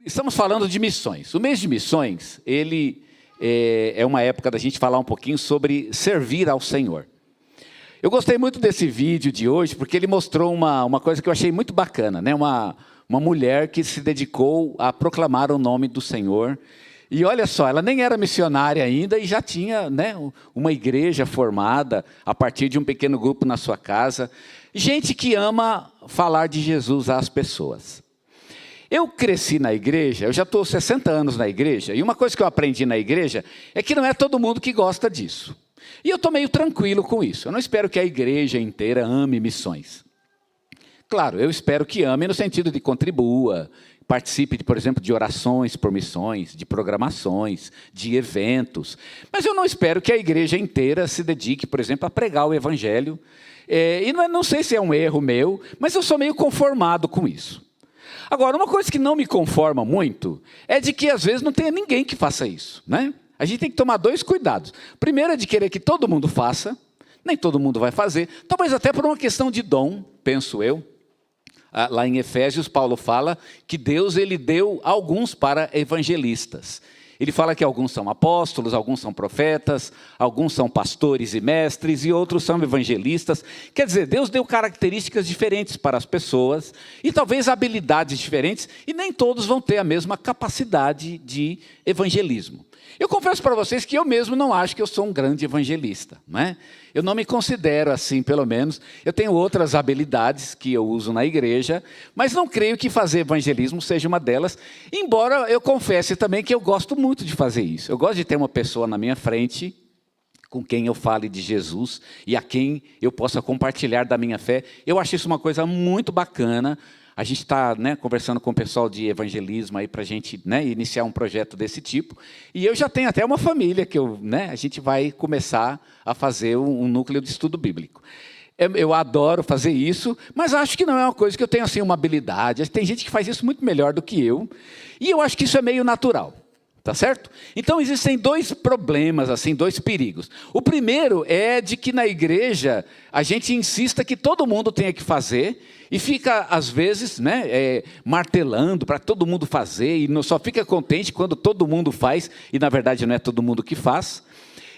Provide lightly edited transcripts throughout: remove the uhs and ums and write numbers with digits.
Estamos falando de missões. O mês de missões, ele é uma época da gente falar um pouquinho sobre servir ao Senhor. Eu gostei muito desse vídeo de hoje, porque ele mostrou uma coisa que eu achei muito bacana, né? Uma mulher que se dedicou a proclamar o nome do Senhor. E olha só, ela nem era missionária ainda e já tinha, né, uma igreja formada a partir de um pequeno grupo na sua casa. Gente que ama falar de Jesus às pessoas. Eu cresci na igreja, eu já estou 60 anos na igreja, e uma coisa que eu aprendi na igreja é que não é todo mundo que gosta disso. E eu estou meio tranquilo com isso. Eu não espero que a igreja inteira ame missões. Claro, eu espero que ame no sentido de contribua, participe, por exemplo, de orações por missões, de programações, de eventos. Mas eu não espero que a igreja inteira se dedique, por exemplo, a pregar o evangelho. E não sei se é um erro meu, mas eu sou meio conformado com isso. Agora, uma coisa que não me conforma muito é de que às vezes não tenha ninguém que faça isso, né? A gente tem que tomar dois cuidados. Primeiro é de querer que todo mundo faça, nem todo mundo vai fazer, talvez até por uma questão de dom, penso eu. Lá em Efésios, Paulo fala que Deus ele deu alguns para evangelistas. Ele fala que alguns são apóstolos, alguns são profetas, alguns são pastores e mestres e outros são evangelistas. Quer dizer, Deus deu características diferentes para as pessoas e talvez habilidades diferentes e nem todos vão ter a mesma capacidade de evangelismo. Eu confesso para vocês que eu mesmo não acho que eu sou um grande evangelista, né? Eu não me considero assim, pelo menos. Eu tenho outras habilidades que eu uso na igreja, mas não creio que fazer evangelismo seja uma delas, embora eu confesse também que eu gosto muito de fazer isso. Eu gosto de ter uma pessoa na minha frente com quem eu fale de Jesus e a quem eu possa compartilhar da minha fé. Eu acho isso uma coisa muito bacana. A gente está, né, conversando com o pessoal de evangelismo aí para a gente, né, iniciar um projeto desse tipo. E eu já tenho até uma família que a gente vai começar a fazer um núcleo de estudo bíblico. Eu adoro fazer isso, mas acho que não é uma coisa que eu tenho assim, uma habilidade. Tem gente que faz isso muito melhor do que eu. E eu acho que isso é meio natural. Tá certo? Então existem dois problemas, assim, dois perigos. O primeiro é de que na igreja a gente insista que todo mundo tenha que fazer e fica, às vezes, né, martelando para todo mundo fazer e só fica contente quando todo mundo faz e na verdade não é todo mundo que faz.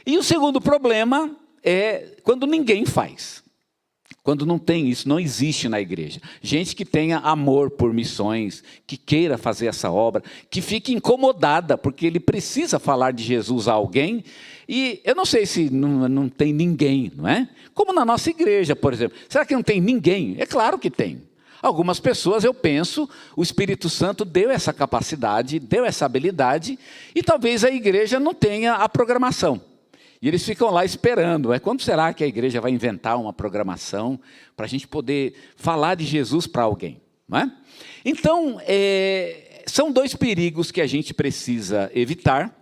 E o segundo problema é quando ninguém faz. Quando não tem isso, não existe na igreja. Gente que tenha amor por missões, que queira fazer essa obra, que fique incomodada, porque ele precisa falar de Jesus a alguém, e eu não sei se não tem ninguém, não é? Como na nossa igreja, por exemplo. Será que não tem ninguém? É claro que tem. Algumas pessoas, eu penso, o Espírito Santo deu essa capacidade, deu essa habilidade, e talvez a igreja não tenha a programação. E eles ficam lá esperando. Quando será que a igreja vai inventar uma programação para a gente poder falar de Jesus para alguém? Não é? Então, são dois perigos que a gente precisa evitar.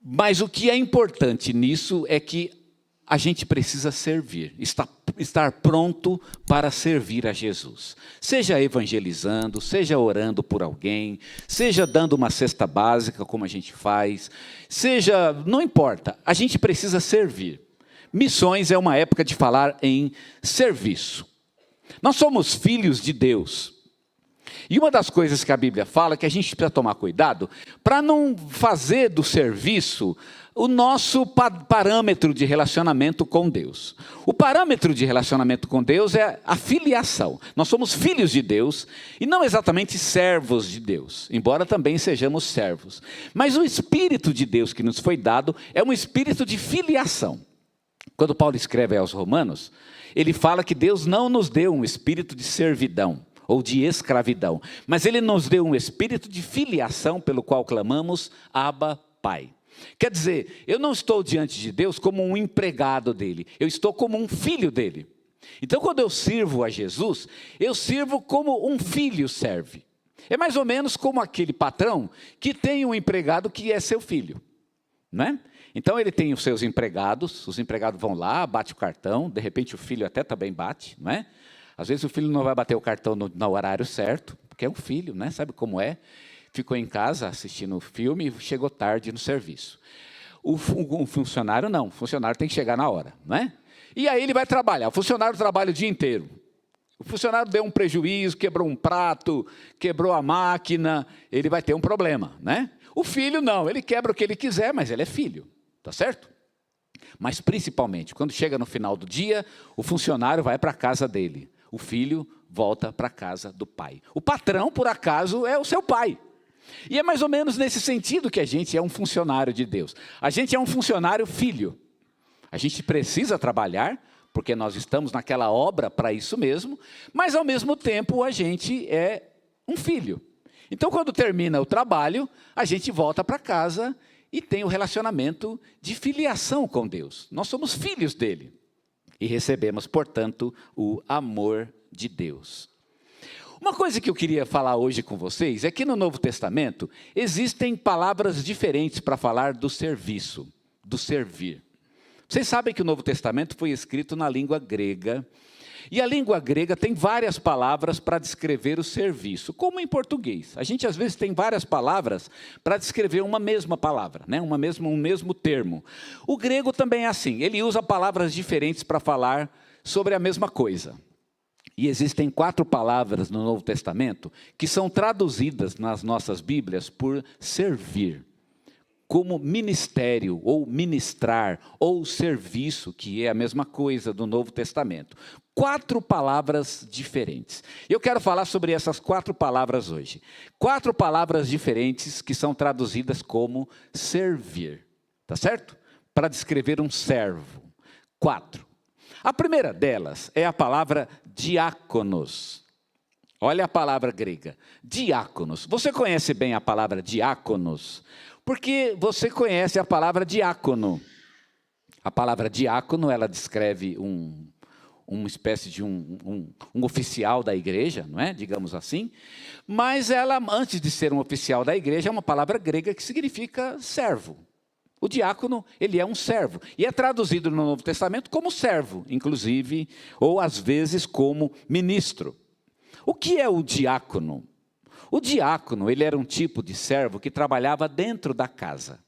Mas o que é importante nisso é que a gente precisa servir, estar pronto para servir a Jesus. Seja evangelizando, seja orando por alguém, seja dando uma cesta básica, como a gente faz, seja, não importa, a gente precisa servir. Missões é uma época de falar em serviço. Nós somos filhos de Deus. E uma das coisas que a Bíblia fala é que a gente precisa tomar cuidado para não fazer do serviço o nosso parâmetro de relacionamento com Deus. O parâmetro de relacionamento com Deus é a filiação. Nós somos filhos de Deus e não exatamente servos de Deus, embora também sejamos servos. Mas o Espírito de Deus que nos foi dado é um espírito de filiação. Quando Paulo escreve aos Romanos, ele fala que Deus não nos deu um espírito de servidão ou de escravidão, mas ele nos deu um espírito de filiação pelo qual clamamos, Abba, Pai. Quer dizer, eu não estou diante de Deus como um empregado dele, eu estou como um filho dele. Então quando eu sirvo a Jesus, eu sirvo como um filho serve. É mais ou menos como aquele patrão que tem um empregado que é seu filho, né? Então ele tem os seus empregados, os empregados vão lá, bate o cartão, de repente o filho até também bate, não é? Às vezes o filho não vai bater o cartão no horário certo, porque é um filho, né? Sabe como é? Ficou em casa assistindo o filme e chegou tarde no serviço. O funcionário não, o funcionário tem que chegar na hora, não é? E aí ele vai trabalhar, o funcionário trabalha o dia inteiro. O funcionário deu um prejuízo, quebrou um prato, quebrou a máquina, ele vai ter um problema, né? O filho não, ele quebra o que ele quiser, mas ele é filho, tá certo? Mas principalmente, quando chega no final do dia, o funcionário vai para a casa dele, o filho volta para a casa do pai. O patrão, por acaso, é o seu pai. E é mais ou menos nesse sentido que a gente é um funcionário de Deus. A gente é um funcionário filho. A gente precisa trabalhar, porque nós estamos naquela obra para isso mesmo, mas ao mesmo tempo a gente é um filho. Então quando termina o trabalho, a gente volta para casa e tem o relacionamento de filiação com Deus. Nós somos filhos dele e recebemos, portanto, o amor de Deus. Uma coisa que eu queria falar hoje com vocês é que no Novo Testamento existem palavras diferentes para falar do serviço, do servir. Vocês sabem que o Novo Testamento foi escrito na língua grega, e a língua grega tem várias palavras para descrever o serviço, como em português. A gente às vezes tem várias palavras para descrever uma mesma palavra, né? um mesmo termo. O grego também é assim, ele usa palavras diferentes para falar sobre a mesma coisa. E existem 4 palavras no Novo Testamento que são traduzidas nas nossas Bíblias por servir, como ministério, ou ministrar, ou serviço, que é a mesma coisa do Novo Testamento. 4 palavras diferentes. Eu quero falar sobre essas 4 palavras hoje. 4 palavras diferentes que são traduzidas como servir, tá certo? Para descrever um servo. 4. A primeira delas é a palavra diáconos. Olha a palavra grega, diáconos. Você conhece bem a palavra diáconos? Porque você conhece a palavra diácono. A palavra diácono, ela descreve uma espécie de um oficial da igreja, não é? Digamos assim. Mas ela, antes de ser um oficial da igreja, é uma palavra grega que significa servo. O diácono, ele é um servo, e é traduzido no Novo Testamento como servo, inclusive, ou às vezes como ministro. O que é o diácono? O diácono, ele era um tipo de servo que trabalhava dentro da casa.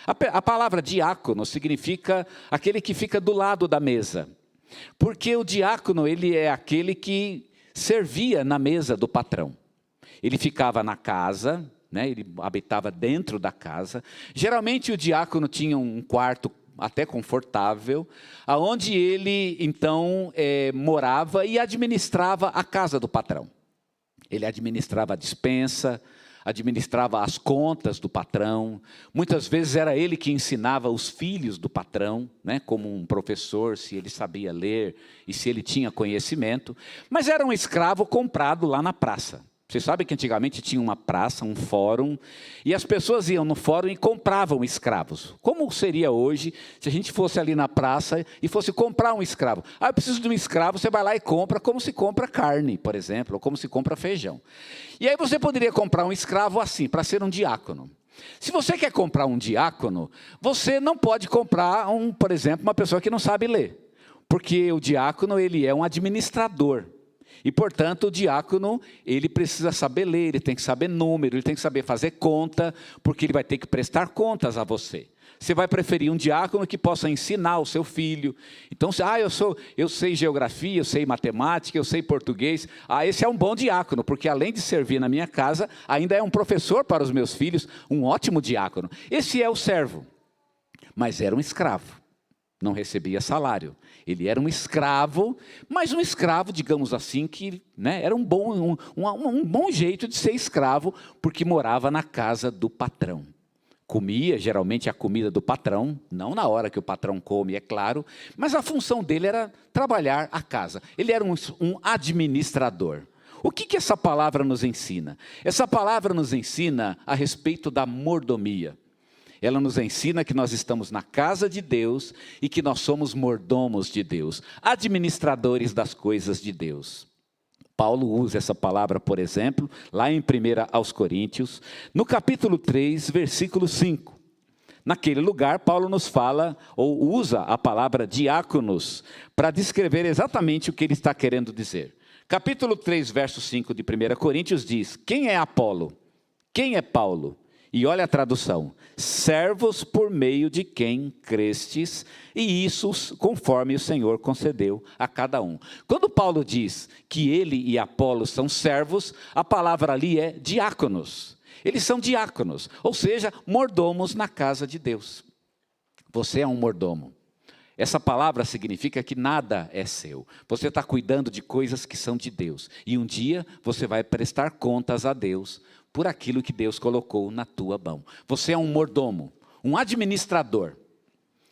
A palavra diácono significa aquele que fica do lado da mesa, porque o diácono, ele é aquele que servia na mesa do patrão. Ele ficava na casa, né, ele habitava dentro da casa. Geralmente o diácono tinha um quarto até confortável, aonde ele então morava e administrava a casa do patrão. Ele administrava a despensa, administrava as contas do patrão. Muitas vezes era ele que ensinava os filhos do patrão, né, como um professor, se ele sabia ler e se ele tinha conhecimento. Mas era um escravo comprado lá na praça. Vocês sabem que antigamente tinha uma praça, um fórum, e as pessoas iam no fórum e compravam escravos. Como seria hoje se a gente fosse ali na praça e fosse comprar um escravo? Ah, eu preciso de um escravo, você vai lá e compra como se compra carne, por exemplo, ou como se compra feijão. E aí você poderia comprar um escravo assim, para ser um diácono. Se você quer comprar um diácono, você não pode comprar, por exemplo, uma pessoa que não sabe ler. Porque o diácono, ele é um administrador. E, portanto, o diácono, ele precisa saber ler, ele tem que saber número, ele tem que saber fazer conta, porque ele vai ter que prestar contas a você. Você vai preferir um diácono que possa ensinar o seu filho. Então, eu sei geografia, eu sei matemática, eu sei português. Esse é um bom diácono, porque além de servir na minha casa, ainda é um professor para os meus filhos, um ótimo diácono. Esse é o servo, mas era um escravo. Não recebia salário. Ele era um escravo, mas um escravo, digamos assim, que era um bom jeito de ser escravo, porque morava na casa do patrão. Comia, geralmente, a comida do patrão, não na hora que o patrão come, é claro, mas a função dele era trabalhar a casa. Ele era um administrador. O que essa palavra nos ensina? Essa palavra nos ensina a respeito da mordomia. Ela nos ensina que nós estamos na casa de Deus e que nós somos mordomos de Deus, administradores das coisas de Deus. Paulo usa essa palavra, por exemplo, lá em 1 aos Coríntios, no capítulo 3, versículo 5. Naquele lugar, Paulo nos fala, ou usa a palavra diáconos, para descrever exatamente o que ele está querendo dizer. Capítulo 3, verso 5 de 1 Coríntios diz: quem é Apolo? Quem é Paulo? E olha a tradução: servos por meio de quem crestes, e isso conforme o Senhor concedeu a cada um. Quando Paulo diz que ele e Apolo são servos, a palavra ali é diáconos. Eles são diáconos, ou seja, mordomos na casa de Deus. Você é um mordomo. Essa palavra significa que nada é seu. Você está cuidando de coisas que são de Deus. E um dia você vai prestar contas a Deus por aquilo que Deus colocou na tua mão. Você é um mordomo, um administrador.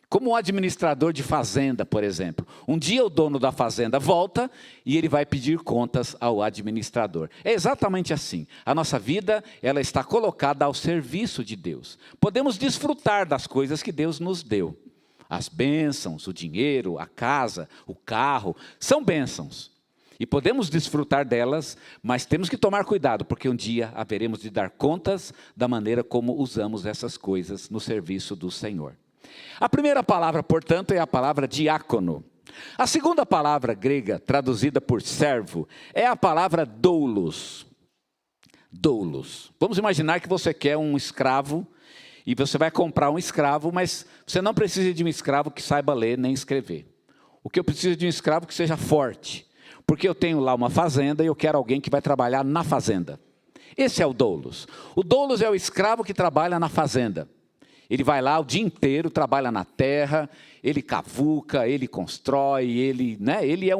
Como um administrador de fazenda, por exemplo. Um dia o dono da fazenda volta e ele vai pedir contas ao administrador. É exatamente assim. A nossa vida, ela está colocada ao serviço de Deus. Podemos desfrutar das coisas que Deus nos deu. As bênçãos, o dinheiro, a casa, o carro, são bênçãos. E podemos desfrutar delas, mas temos que tomar cuidado, porque um dia haveremos de dar contas da maneira como usamos essas coisas no serviço do Senhor. A primeira palavra, portanto, é a palavra diácono. A segunda palavra grega, traduzida por servo, é a palavra doulos. Doulos. Vamos imaginar que você quer um escravo, e você vai comprar um escravo, mas você não precisa de um escravo que saiba ler nem escrever. O que eu preciso de um escravo que seja forte, porque eu tenho lá uma fazenda e eu quero alguém que vai trabalhar na fazenda. Esse é o doulos. O doulos é o escravo que trabalha na fazenda. Ele vai lá o dia inteiro, trabalha na terra, ele cavuca, ele constrói, ele é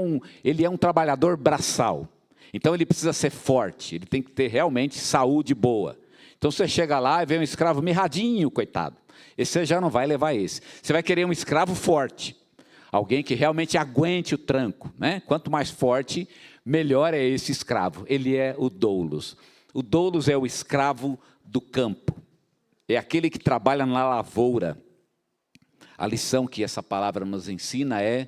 um trabalhador braçal. Então ele precisa ser forte, ele tem que ter realmente saúde boa. Então você chega lá e vê um escravo mirradinho, coitado. Esse você já não vai levar esse. Você vai querer um escravo forte. Alguém que realmente aguente o tranco, né? Quanto mais forte, melhor é esse escravo. Ele é o doulos. O doulos é o escravo do campo. É aquele que trabalha na lavoura. A lição que essa palavra nos ensina é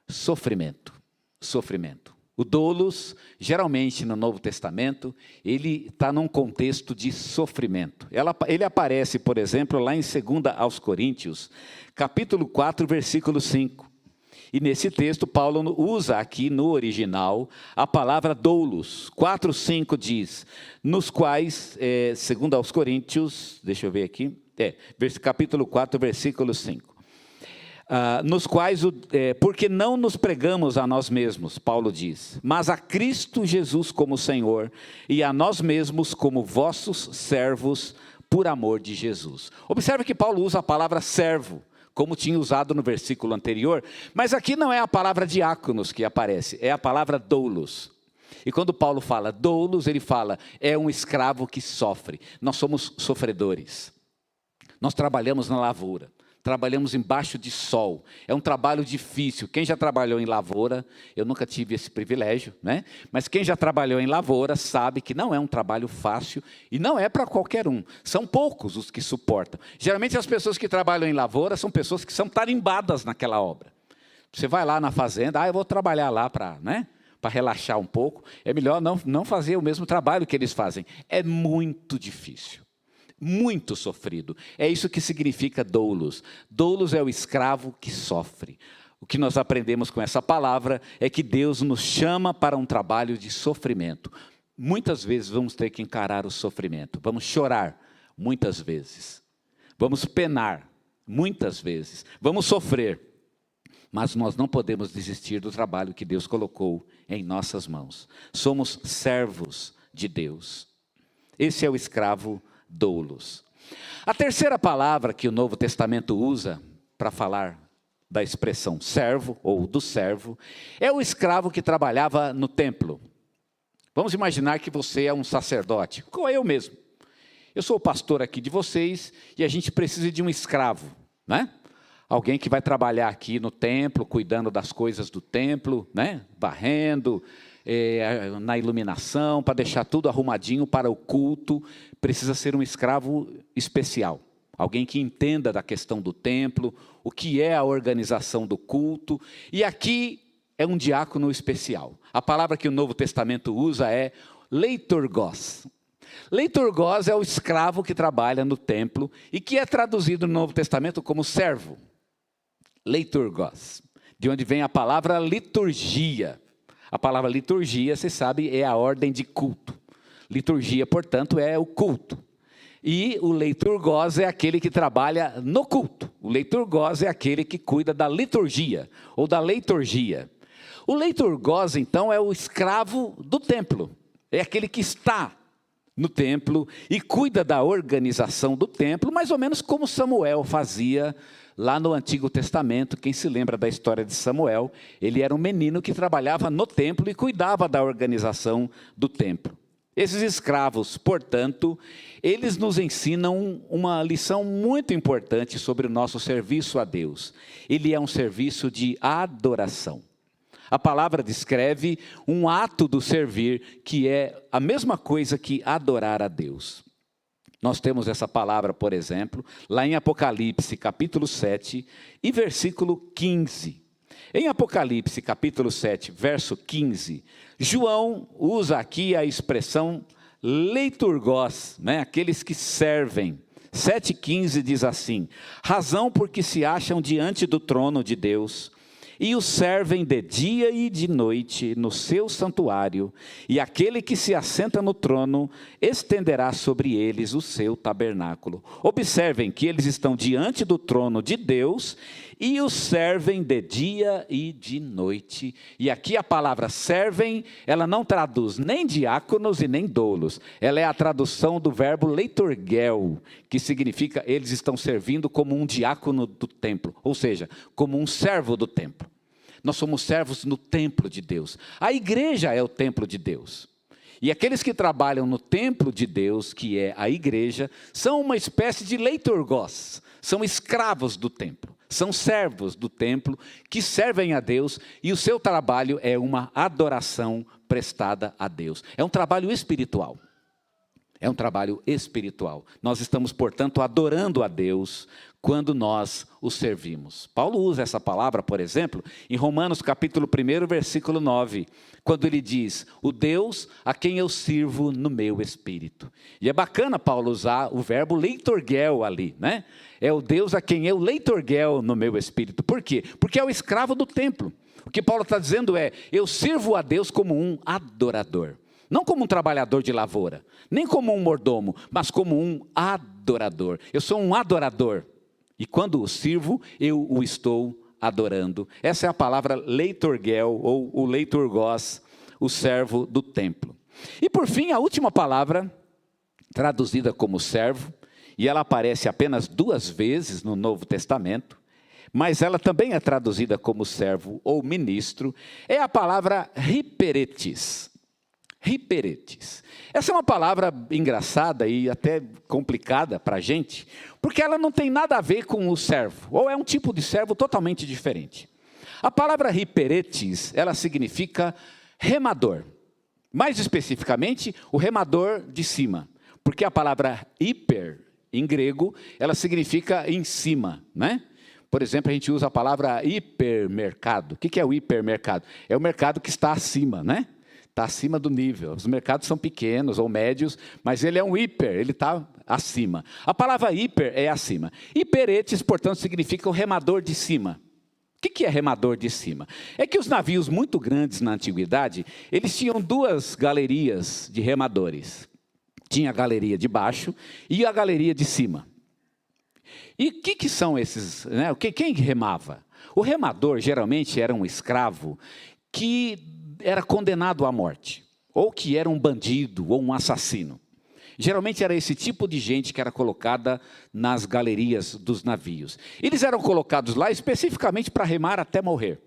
sofrimento. Sofrimento. O doulos, geralmente no Novo Testamento, ele está num contexto de sofrimento. Ele aparece, por exemplo, lá em 2 aos Coríntios, capítulo 4, versículo 5. E nesse texto, Paulo usa aqui no original a palavra doulos. 4:5 diz, nos quais, 2 aos Coríntios, deixa eu ver aqui, capítulo 4, versículo 5. Nos quais, porque não nos pregamos a nós mesmos, Paulo diz, mas a Cristo Jesus como Senhor, e a nós mesmos como vossos servos, por amor de Jesus. Observe que Paulo usa a palavra servo, como tinha usado no versículo anterior, mas aqui não é a palavra diáconos que aparece, é a palavra doulos. E quando Paulo fala doulos, ele fala, é um escravo que sofre. Nós somos sofredores. Nós trabalhamos na lavoura. Trabalhamos embaixo de sol, é um trabalho difícil. Quem já trabalhou em lavoura, eu nunca tive esse privilégio, né? Mas quem já trabalhou em lavoura sabe que não é um trabalho fácil e não é para qualquer um. São poucos os que suportam. Geralmente as pessoas que trabalham em lavoura são pessoas que são tarimbadas naquela obra. Você vai lá na fazenda, eu vou trabalhar lá para relaxar um pouco. É melhor não fazer o mesmo trabalho que eles fazem. É muito difícil. Muito sofrido. É isso que significa doulos. Doulos é o escravo que sofre. O que nós aprendemos com essa palavra é que Deus nos chama para um trabalho de sofrimento. Muitas vezes vamos ter que encarar o sofrimento. Vamos chorar, muitas vezes. Vamos penar, muitas vezes. Vamos sofrer. Mas nós não podemos desistir do trabalho que Deus colocou em nossas mãos. Somos servos de Deus. Esse é o escravo doulos. A terceira palavra que o Novo Testamento usa para falar da expressão servo ou do servo é o escravo que trabalhava no templo. Vamos imaginar que você é um sacerdote, como eu mesmo. Eu sou o pastor aqui de vocês e a gente precisa de um escravo, né? Alguém que vai trabalhar aqui no templo, cuidando das coisas do templo, né? Varrendo, na iluminação, para deixar tudo arrumadinho para o culto. Precisa ser um escravo especial, alguém que entenda da questão do templo, o que é a organização do culto. E aqui é um diácono especial. A palavra que o Novo Testamento usa é leiturgos. Leiturgos é o escravo que trabalha no templo e que é traduzido no Novo Testamento como servo. Leiturgos, de onde vem a palavra liturgia. A palavra liturgia, você sabe, é a ordem de culto. Liturgia, portanto, é o culto. E o leiturgos é aquele que trabalha no culto. O leiturgos é aquele que cuida da liturgia, ou da leiturgia. O leiturgos, então, é o escravo do templo. É aquele que está no templo e cuida da organização do templo, mais ou menos como Samuel fazia lá no Antigo Testamento. Quem se lembra da história de Samuel, ele era um menino que trabalhava no templo e cuidava da organização do templo. Esses escravos, portanto, eles nos ensinam uma lição muito importante sobre o nosso serviço a Deus. Ele é um serviço de adoração. A palavra descreve um ato do servir, que é a mesma coisa que adorar a Deus. Nós temos essa palavra, por exemplo, lá em Apocalipse, capítulo 7 e versículo 15. Em Apocalipse, capítulo 7, verso 15, João usa aqui a expressão leiturgos, né? Aqueles que servem. 7,15 diz assim: razão porque se acham diante do trono de Deus, e o servem de dia e de noite no seu santuário, e aquele que se assenta no trono estenderá sobre eles o seu tabernáculo. Observem que eles estão diante do trono de Deus e o servem de dia e de noite. E aqui a palavra servem, ela não traduz nem diáconos e nem doulos. Ela é a tradução do verbo leiturgel, que significa eles estão servindo como um diácono do templo, ou seja, como um servo do templo. Nós somos servos no templo de Deus. A igreja é o templo de Deus. E aqueles que trabalham no templo de Deus, que é a igreja, são uma espécie de leiturgos, são escravos do templo, são servos do templo que servem a Deus, e o seu trabalho é uma adoração prestada a Deus. É um trabalho espiritual. É um trabalho espiritual. Nós estamos, portanto, adorando a Deus quando nós o servimos. Paulo usa essa palavra, por exemplo, em Romanos capítulo 1, versículo 9, quando ele diz: o Deus a quem eu sirvo no meu espírito. E é bacana Paulo usar o verbo leiturgel ali, né? É o Deus a quem eu leiturgel no meu espírito. Por quê? Porque é o escravo do templo. O que Paulo está dizendo é: eu sirvo a Deus como um adorador. Não como um trabalhador de lavoura, nem como um mordomo, mas como um adorador. Eu sou um adorador. E quando o sirvo, eu o estou adorando. Essa é a palavra leiturgel, ou o leiturgos, o servo do templo. E por fim, a última palavra, traduzida como servo, e ela aparece apenas 2 vezes no Novo Testamento, mas ela também é traduzida como servo ou ministro, é a palavra hiperetes. Hiperetes. Essa é uma palavra engraçada e até complicada para a gente, porque ela não tem nada a ver com o servo, ou é um tipo de servo totalmente diferente. A palavra hiperetes, ela significa remador. Mais especificamente, o remador de cima, porque a palavra hiper, em grego, ela significa em cima, né? Por exemplo, a gente usa a palavra hipermercado. O que é o hipermercado? É o mercado que está acima, né? Está acima do nível. Os mercados são pequenos ou médios, mas ele é um hiper, ele está acima. A palavra hiper é acima. Hiperetes, portanto, significa o remador de cima. O que é remador de cima? É que os navios muito grandes na antiguidade, eles tinham 2 galerias de remadores. Tinha a galeria de baixo e a galeria de cima. E o que são esses, né? Quem remava? O remador geralmente era um escravo que era condenado à morte, ou que era um bandido, ou um assassino. Geralmente era esse tipo de gente que era colocada nas galerias dos navios. Eles eram colocados lá especificamente para remar até morrer.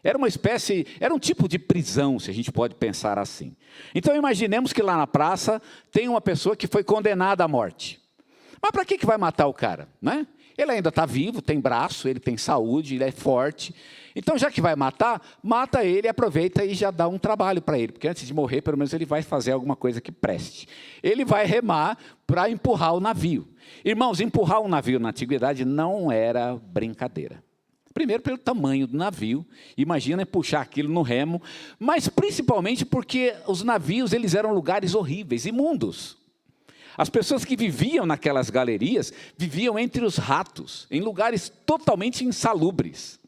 Era uma espécie, era um tipo de prisão, se a gente pode pensar assim. Então imaginemos que lá na praça tem uma pessoa que foi condenada à morte. Mas para que vai matar o cara, né? Ele ainda está vivo, tem braço, ele tem saúde, ele é forte. Então, já que vai matar, mata ele, aproveita e já dá um trabalho para ele. Porque antes de morrer, pelo menos ele vai fazer alguma coisa que preste. Ele vai remar para empurrar o navio. Irmãos, empurrar um navio na antiguidade não era brincadeira. Primeiro pelo tamanho do navio, imagina puxar aquilo no remo, mas principalmente porque os navios eles eram lugares horríveis, imundos. As pessoas que viviam naquelas galerias, viviam entre os ratos, em lugares totalmente insalubres.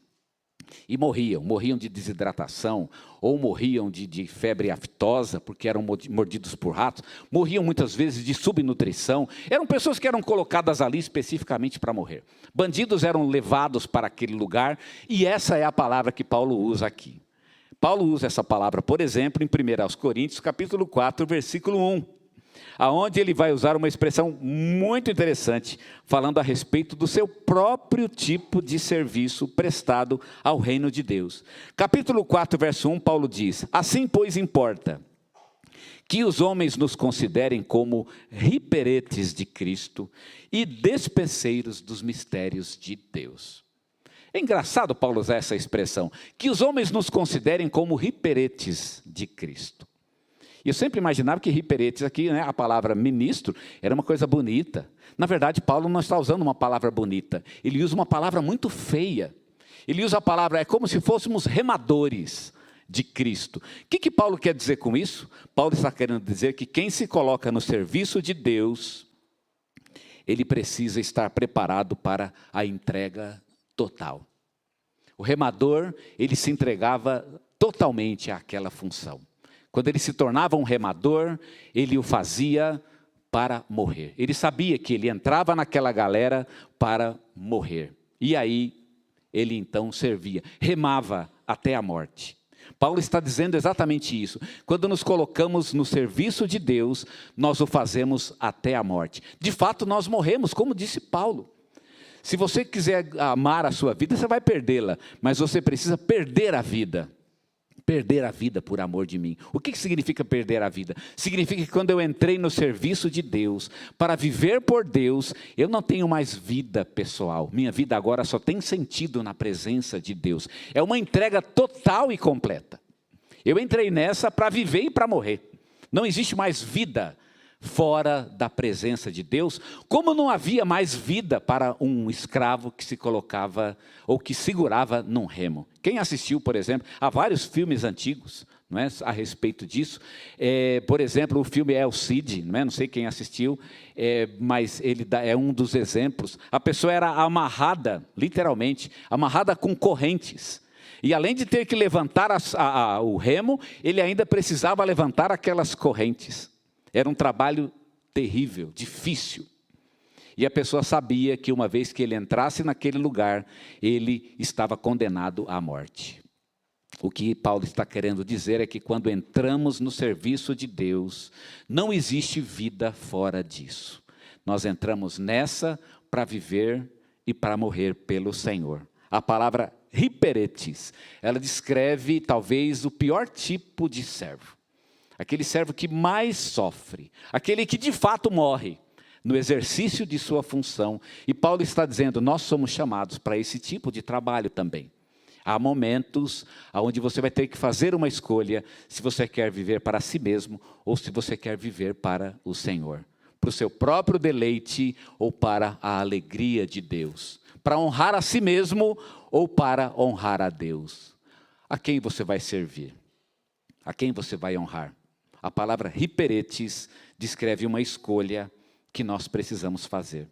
e morriam de desidratação, ou morriam de febre aftosa, porque eram mordidos por ratos, morriam muitas vezes de subnutrição, eram pessoas que eram colocadas ali especificamente para morrer. Bandidos eram levados para aquele lugar, e essa é a palavra que Paulo usa aqui. Paulo usa essa palavra, por exemplo, em 1 Coríntios, capítulo 4, versículo 1, aonde ele vai usar uma expressão muito interessante, falando a respeito do seu próprio tipo de serviço prestado ao reino de Deus. Capítulo 4, verso 1, Paulo diz: assim, pois, importa que os homens nos considerem como riperetes de Cristo e despeceiros dos mistérios de Deus. É engraçado Paulo usar essa expressão, que os homens nos considerem como riperetes de Cristo. Eu sempre imaginava que riperetes aqui, a palavra ministro, era uma coisa bonita. Na verdade, Paulo não está usando uma palavra bonita, ele usa uma palavra muito feia. Ele usa a palavra, é como se fôssemos remadores de Cristo. O que Paulo quer dizer com isso? Paulo está querendo dizer que quem se coloca no serviço de Deus, ele precisa estar preparado para a entrega total. O remador, ele se entregava totalmente àquela função. Quando ele se tornava um remador, ele o fazia para morrer. Ele sabia que ele entrava naquela galera para morrer. E aí, ele então servia, remava até a morte. Paulo está dizendo exatamente isso. Quando nos colocamos no serviço de Deus, nós o fazemos até a morte. De fato, nós morremos, como disse Paulo. Se você quiser amar a sua vida, você vai perdê-la, mas você precisa perder a vida. Perder a vida por amor de mim. O que significa perder a vida? Significa que quando eu entrei no serviço de Deus, para viver por Deus, eu não tenho mais vida pessoal. Minha vida agora só tem sentido na presença de Deus. É uma entrega total e completa. Eu entrei nessa para viver e para morrer. Não existe mais vida fora da presença de Deus, como não havia mais vida para um escravo que se colocava ou que segurava num remo. Quem assistiu, por exemplo, a vários filmes antigos, não é, a respeito disso, por exemplo, o filme El Cid, não sei quem assistiu, mas ele é um dos exemplos. A pessoa era amarrada, literalmente, amarrada com correntes. E além de ter que levantar o remo, ele ainda precisava levantar aquelas correntes. Era um trabalho terrível, difícil. E a pessoa sabia que uma vez que ele entrasse naquele lugar, ele estava condenado à morte. O que Paulo está querendo dizer é que quando entramos no serviço de Deus, não existe vida fora disso. Nós entramos nessa para viver e para morrer pelo Senhor. A palavra riperetes, ela descreve talvez o pior tipo de servo. Aquele servo que mais sofre, aquele que de fato morre no exercício de sua função. E Paulo está dizendo, nós somos chamados para esse tipo de trabalho também. Há momentos onde você vai ter que fazer uma escolha, se você quer viver para si mesmo, ou se você quer viver para o Senhor. Para o seu próprio deleite, ou para a alegria de Deus. Para honrar a si mesmo, ou para honrar a Deus. A quem você vai servir? A quem você vai honrar? A palavra riperetes descreve uma escolha que nós precisamos fazer.